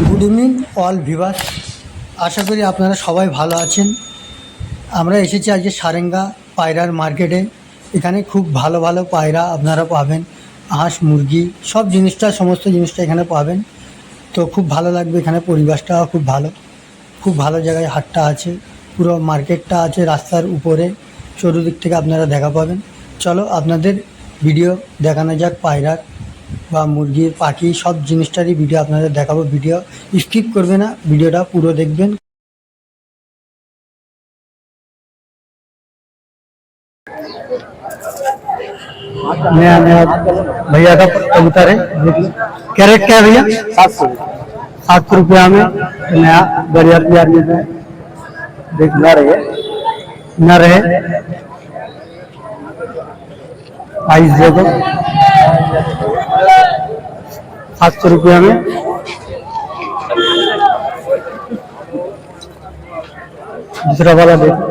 Good evening all viewers, আশা করি আপনারা সবাই ভালো আছেন। আমরা এসেছি আজকে সারেঙ্গা পায়রার মার্কেটে। এখানে খুব ভালো ভালো পায়রা আপনারা পাবেন, হাঁস মুরগি সব জিনিসটা সমস্ত জিনিসটা এখানে পাবেন। তো খুব ভালো লাগবে, এখানে পরিবেশটাও খুব ভালো জায়গায় হাটটা আছে, পুরো মার্কেটটা আছে রাস্তার উপরে, চতুর্দিক থেকে আপনারা দেখা পাবেন। চলো আপনাদের ভিডিও দেখানো যাক, পায়রার বা মুরগির পাখি সব জিনিসটারই ভিডিও আপনাদের দেখাবো। ভিডিও স্কিপ করবে না, ভিডিওটা পুরো দেখবেন। नया नया भैया का कबूतर है, क्या रेट क्या है भैया? 700 रुपया में नया बढ़िया प्यार में देख न रहे आइस देखो 700 रुपया में। दूसरा वाला देखो,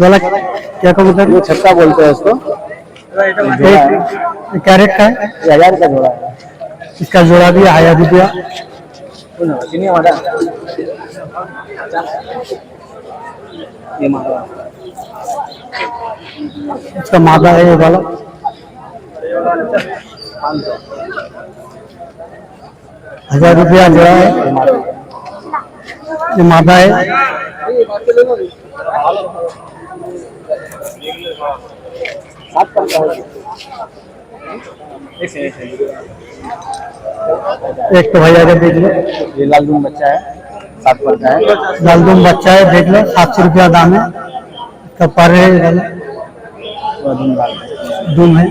वाला क्या कबूतर? वो छक्का बोलते हैं उसको। क्या रेट का है? 1000 का जोड़ा है। इसका जोड़ा भी 1000 रुपया। इसका मादा है ये वाला 1000 रुपया जोड़ा है। ये मादा है। एक तो भैया का देख लो, ये लालदूम बच्चा है, 7 पर का है। लालदूम बच्चा है, देख लो 700 रुपया दाम है। इसका पर है दूम है।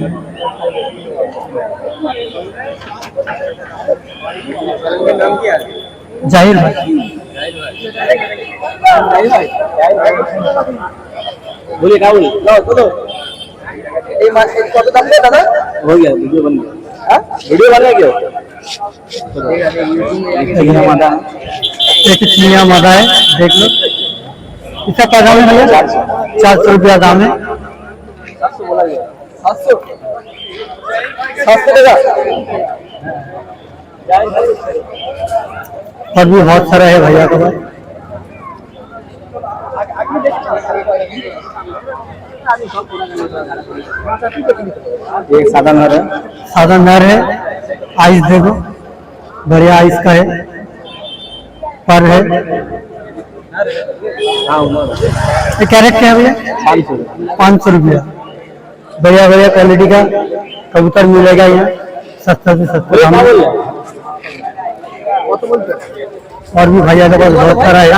जाहिर भाई बोलिए क्या बोलिए कत दाम दिया दादा? हो गया, वीडियो बन गया। वीडियो बन गया क्या? एक चिड़िया मादा है, देख लो। इसका क्या दाम है भैया? 400 रुपया दाम है। 700 बोला गया, 700 टका। और भी बहुत सारा है भैया का भाई। एक सादा नर है, सादा नर है। आइस देखो, बढ़िया आइस का है, पर है। ये क्या रेट क्या है भैया? 500 रुपया। बढ़िया बढ़िया क्वालिटी का कबूतर मिलेगा यहाँ, सस्ता से सस्ता दाम। और भी भैया के पास बहुत सारा है।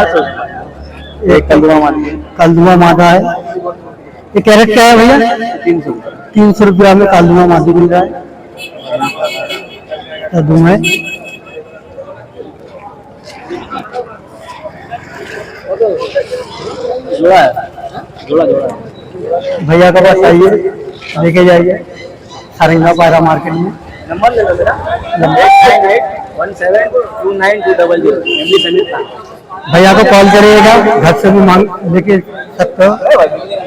एक कलदुआ मादा है। ये कैरेट क्या है भैया? 300 रुपया में कलदुआ मादी मिल रहा है। कद्दू है। भैया के पास आइए, लेके जाइए सारेंगा पायरा मार्केट में। नंबर ले लो मेरा, 8817292000। भैया को कॉल करिएगा, घर से भी मांग लेके सकते हो,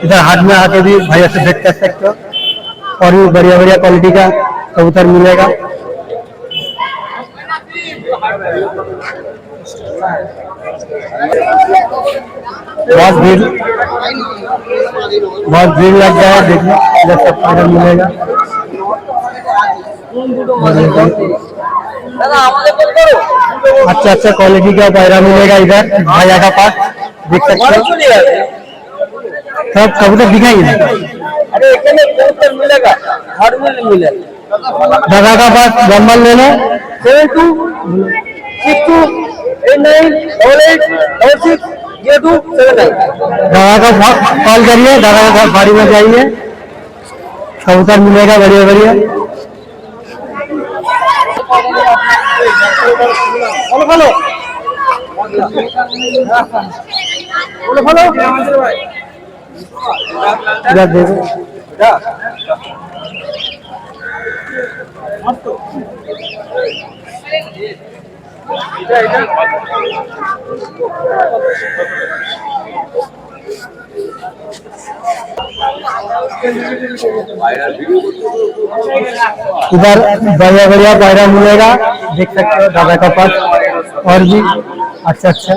इधर हाट में आके भी भैया से भेंट कर सकते हो। और भी बढ़िया बढ़िया क्वालिटी का कबूतर मिलेगा। बहुत भीड़ लग गया है, देखिए इधर सब कबूतर मिलेगा। अच्छा अच्छा क्वालिटी का पायरा मिलेगा इधर भैया का पास, देख सकते हो। सब कबूतर दिखाइए। अरे कबूतर मिलेगा, हर में मिलेगा। दादा का पास नंबर ले लो, 72628988660279। दादा का कॉल करिए, दादा का गाड़ी में जाइए, कबूतर मिलेगा बढ़िया बढ़िया। बोलो बोलो बोलो बोलो इधर देखो। इधर बढ़िया बढ़िया पायरा मिलेगा, देख सकते हो दादा का पास और भी अच्छा अच्छा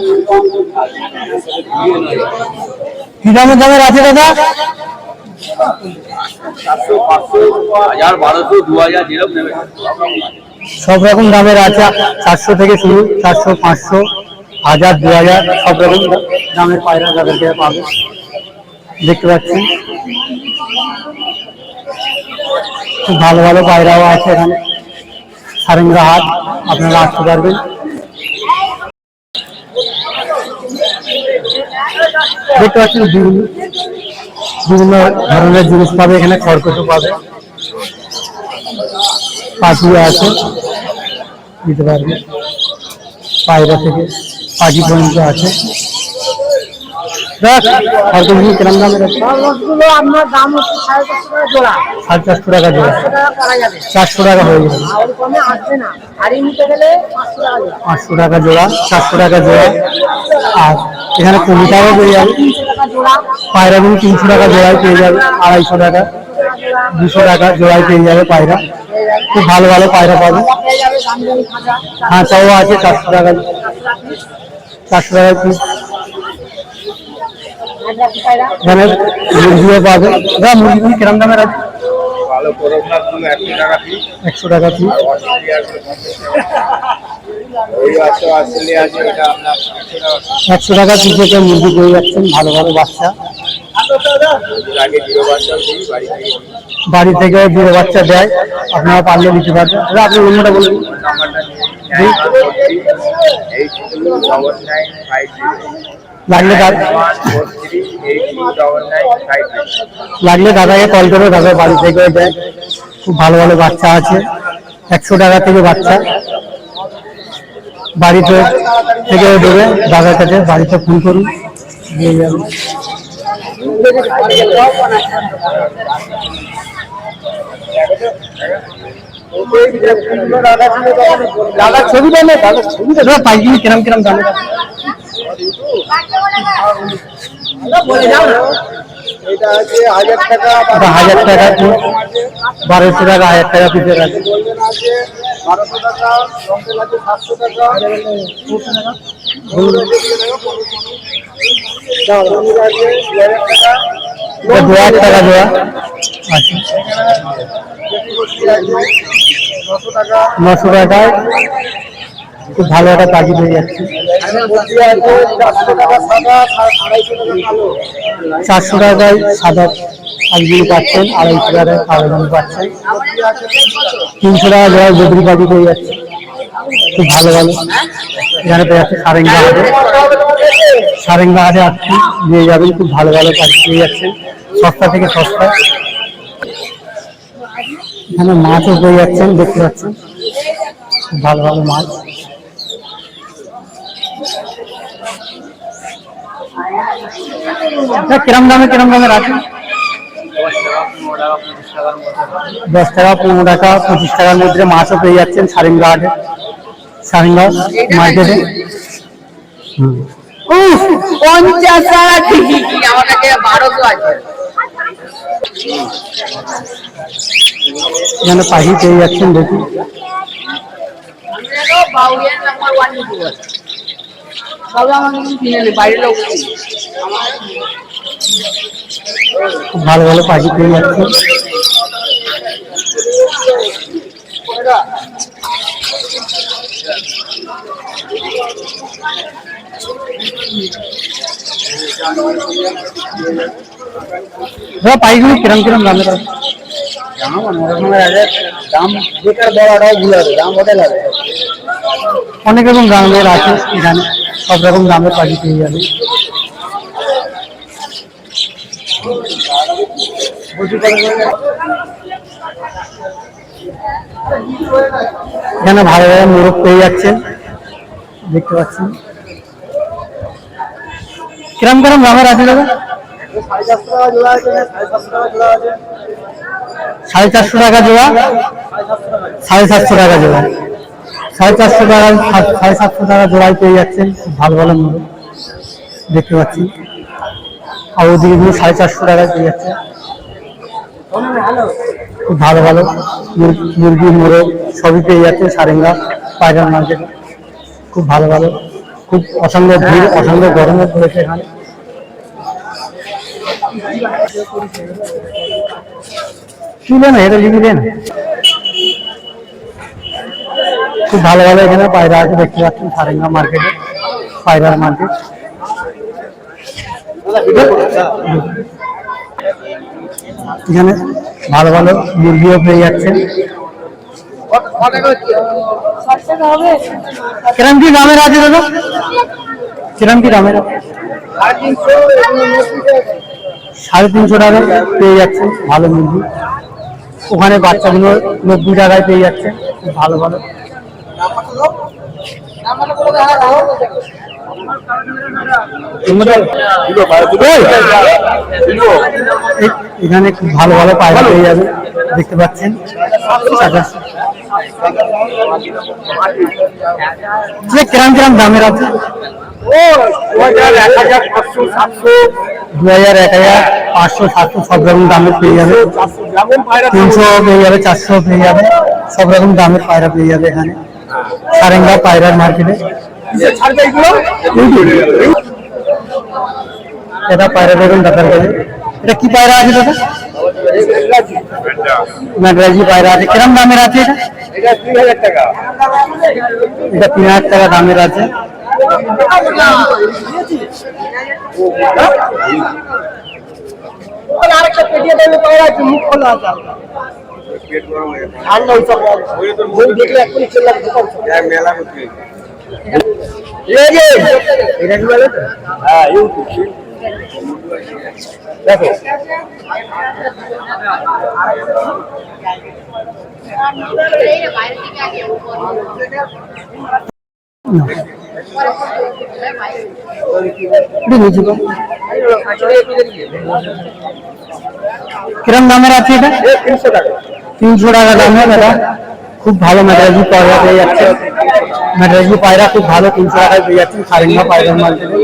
কি দামে দামের আছে দাদা? 400 500 1000 1200 2000 যেরকম নেবে সব রকম দামের আছে 400 থেকে শুরু 400 500 1000 2000 সব রকম দামের পায়রা যাদেরকে পাবে দেখতে পাচ্ছেন খুব ভালো ভালো পায়রাও আছে এখানে সারেঙ্গা হাট আপনারা আসতে পারবেন দেখতে পাচ্ছেন বিভিন্ন ধরনের জিনিস পাবে এখানে খড়কুটো পাবে পাখি আছে দিতে পারবে পায়রা থেকে পাখি পর্যন্ত আছে খড়কুটো কিরম দামের আছে আপনার দাম হচ্ছে 450 টাকা জোড়া 450 টাকা হয়ে যাবে আর কমে আসবে না আর নিতে গেলে 500 টাকা 500 টাকা জোড়া 400 টাকা জোড়া আর এখানে কবিতাও পেয়ে যাবে পায়রাগুলো 300 টাকা জোড়ায় পেয়ে যাবে 250 টাকা 200 টাকা জোড়ায় পেয়ে যাবে পায়রা খুব ভালো ভালো পায়রা পাবে হ্যাঁ চাও আছে 400 টাকা 400 টাকা পিস এখানে মুরগিও পাবে দাদা মুরগিগুলি কিরম দামের আছে ভালো করকনাথ গুলো 100 টাকা পিস 100 টাকা পিস ওই আছে অস্ট্রেলিয়া আছে এটা আপনার 100 টাকা পিস থেকে মুরগি পেয়ে যাচ্ছেন ভালো ভালো বাচ্চা আগে জিরো বাচ্চা দিই বাড়ি থেকে জিরো বাচ্চা দেয় আপনারা পারলে নিতে পারবেন দাদা আপনি অন্যটা বলুন নাম্বারটা নিয়ে 829950 লাগলে লাগলে দাদাকে কল করে দাদা বাড়ি থেকে দেয় খুব ভালো ভালো বাচ্চা আছে 100 টাকা থেকে বাচ্চা বাড়িতে থেকে দেবে দাদার কাছে বাড়িতে ফোন করুন দিয়ে যাবে দাদা ছবি দেন দাদা ছবি দাদা পাইকারি কিরম কিরম দাম এটা আছে 1000 টাকা 1000 টাকা 1200 টাকা 1000 টাকা পিসের আছে 1200 টাকা রংটেল আছে 700 টাকা 2000 টাকা দেওয়া আচ্ছা 900 টাকায় খুব ভালো একটা পাখি পেয়ে যাচ্ছে 400 টাকায় সাদা পাখিগুলি পাচ্ছেন 250 টাকায় কালোগুলি পাচ্ছেন 300 টাকা জোড়া বদ্রি পাখি পেয়ে যাচ্ছে খুব ভালো ভালো এখানে পেয়ে যাচ্ছে সারেঙ্গা হাটে আসছি নিয়ে যাবেন খুব ভালো ভালো পাখি পেয়ে যাচ্ছেন সস্তা থেকে সস্তা এখানে মাছও পেয়ে যাচ্ছেন দেখতে পাচ্ছেন খুব ভালো ভালো মাছ কিরম দামের আছে 10 টাকা 15 টাকা 25 টাকার মধ্যে মাছও পেয়ে যাচ্ছেন সারেঙ্গা মার্কেটে 50 টাকা ঠিকই আমার কাছে 1200 আছে এখানে পাখি পেয়ে যাচ্ছেন দেখুন খুব ভালো ভালো পাখি পেয়ে যাচ্ছে পাখিগুলি কিরম কিরম দামের আছে দাম বেকার বড়টাও ভুল হবে দাম ওটাই লাগে অনেক রকম দামের আছে এখানে সব রকম দামের পাখি পেয়ে যাবে এখানে ভালো ভালো মোরগ পেয়ে যাচ্ছেন দেখতে পাচ্ছেন কিরম কিরম দামের আছে দাদা 450 টাকা জোড়া 750 টাকা জোড়া 450 টাকা 750 টাকা জোড়ায় পেয়ে যাচ্ছেন খুব ভালো ভালো মোরগ দেখতে পাচ্ছি আর ওদিকে 450 টাকায় পেয়ে যাচ্ছে খুব ভালো ভালো মুরগি মোরগ সবই পেয়ে যাচ্ছে সারেঙ্গা পায়রার মার্কেটে খুব ভালো ভালো, খুব অসংখ্য ভিড়, অসংখ্য গরমও পড়েছে এখানে। কি না এটা লিখি দেন। খুব ভালো ভালো এখানে পায়রা আছে, দেখতে পাচ্ছেন সারেঙ্গা মার্কেটে, পায়রার মার্কেট। এখানে ভালো ভালো মুরগিও পেয়ে যাচ্ছে। কিরম কি দামের আছে দাদা? কিরম কি দামের? 350 টাকা পেয়ে যাচ্ছে ভালো মুরগি। ওখানে বাচ্চাগুলো 90 টাকায় পেয়ে যাচ্ছে, খুব ভালো ভালো। এখানে খুব ভালো ভালো পায়রা পেয়ে যাবে, দেখতে পাচ্ছেন। কিরম কিরম দামের আছে? 2000, 1000, 500, 700 সব রকম দামের পেয়ে যাবে। 300 পেয়ে যাবে, 400 পেয়ে যাবে, সব রকম দামের পায়রা পেয়ে যাবে এখানে সারেঙ্গা পায়রার মার্কেটে। এটা পায়রা দেখুন দাদার কাছে। এটা কি পায়রা আছে দাদা? নাগরাজি পায়রা আছে। কিরম দামের আছে এটা? 3000 টাকা। এটা 3000 টাকা দামের আছে। আরেকটা পেটিয়ে দেবে পায়রা আছে, মুখ খোলা আছে। আর নয় সব বই দেখলে এখনই চলে যাবে মেলা করতে। এটা কি বলে? হ্যাঁ ইউটিউব দেখো। কিরম দামের আছে এটা? 300 টাকা। 300 টাকা দামে দাদা খুব ভালো ম্যাড্রাজি পায়রা পেয়ে যাচ্ছে। ম্যাড্রাজি পায়রা খুব ভালো 300 টাকায় পেয়ে যাচ্ছেন সারেঙ্গা পায়রার মার্কেটে।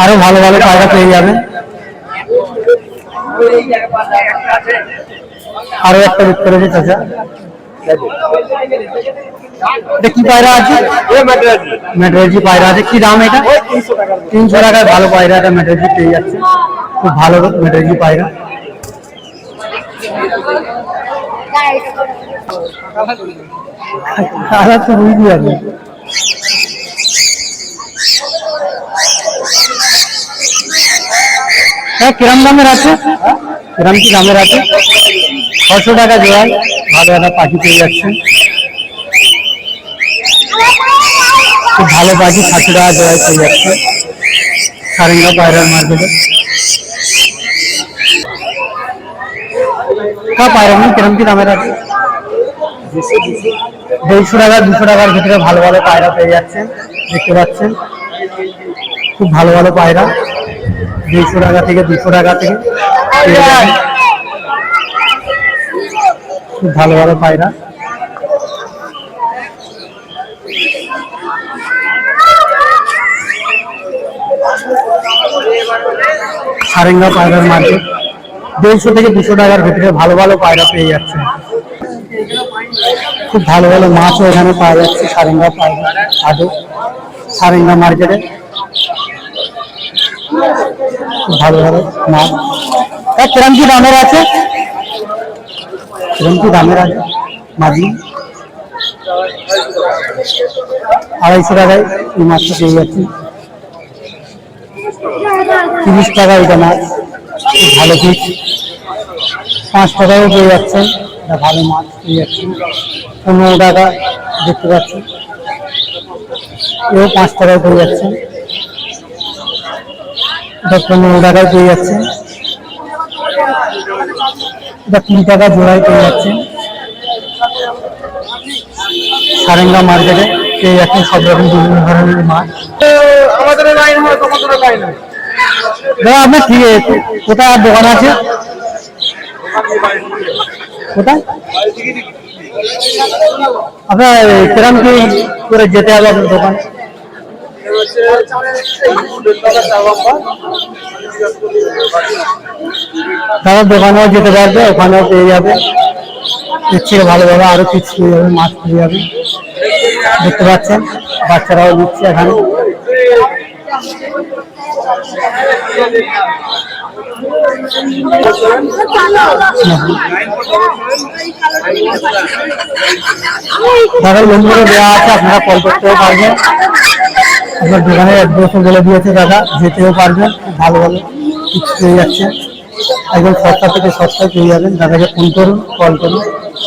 আরো ভালো ভালো পায়রা পেয়ে যাবেন। আরো একটা বিক্রি করেছে চাচা। এটা কি পায়রা আছে? ম্যাড্রাজি পায়রা আছে। কি দাম এটা? 300 টাকায় ভালো পায়রা এটা ম্যাড্রাজি পেয়ে যাচ্ছে, খুব ভালো ম্যাড্রাজি পায়রা। তো বুঝলি আপনি। হ্যাঁ কিরম দামের আছে? কিরম কি দামের আছে? 600 টাকা জোড়ায় ভালো একটা পাখি পেয়ে যাচ্ছে, খুব ভালো পাখি 700 টাকা জোড়ায় পেয়ে যাচ্ছে সারেঙ্গা পায়রার মার্কেটে। পায়রা কিরম কি দামের আছে? 150 টাকা 200 টাকার ভিতরে ভালো ভালো পায়রা পেয়ে যাচ্ছেন, দেখতে পাচ্ছেন খুব ভালো ভালো পায়রা 150 টাকা থেকে 200 টাকা থেকে খুব ভালো ভালো পায়রা। সারেঙ্গা পায়রার মার্কেট 150 থেকে 200 টাকার ভিতরে ভালো ভালো পায়রা পেয়ে যাচ্ছে। খুব ভালো ভালো মাছও এখানে পাওয়া যাচ্ছে সারেঙ্গা পায়রা আদৌ সারেঙ্গা মার্কেটে। খুব ভালো ভালো মাছ। কিরম কি দামের আছে? কিরম কি দামের আছে? মাঝি 250 টাকায় এই মাছটা পেয়ে যাচ্ছি। 30 টাকা এটা মাছ, খুব ভালো পিস। 5 টাকাও পেয়ে যাচ্ছেন, এটা ভালো মাছ পেয়ে যাচ্ছেন। 15 টাকা দেখতে পাচ্ছেন, এও 5 টাকায় পেয়ে যাচ্ছেন। এটা 15 টাকায় পেয়ে যাচ্ছেন। এটা 3 টাকা জোড়ায় পেয়ে যাচ্ছেন সারেঙ্গা মার্কেটে পেয়ে যাচ্ছেন সব রকম বিভিন্ন ধরনের মাছ। আমাদের লাইন হয়, তোমাদের লাইন হয়। দাদা আপনার ঠিক আছে, কোথায় আর দোকান আছে? কোথায় আপনার কিরম কি করে যেতে হবে আপনার দোকান? দাদার দোকানেও যেতে পারবে, ওখানেও পেয়ে যাবে। ইচ্ছে ভালো ভালো আরো কিছু পেয়ে যাবে, মাছ পেয়ে যাবে। দেখতে পাচ্ছেন বাচ্চারাও নিচ্ছে এখানে। দাদার নম্বরও দেওয়া আছে, আপনারা কল করতেও পারবেন। আপনার দোকানের অ্যাড্রেসও বলে দিয়েছে দাদা, যেতেও পারবেন। খুব ভালো ভালো টিপস পেয়ে যাচ্ছেন, একদম সস্তা থেকে সস্তায় পেয়ে যাবেন। দাদাকে ফোন করুন, কল করুন।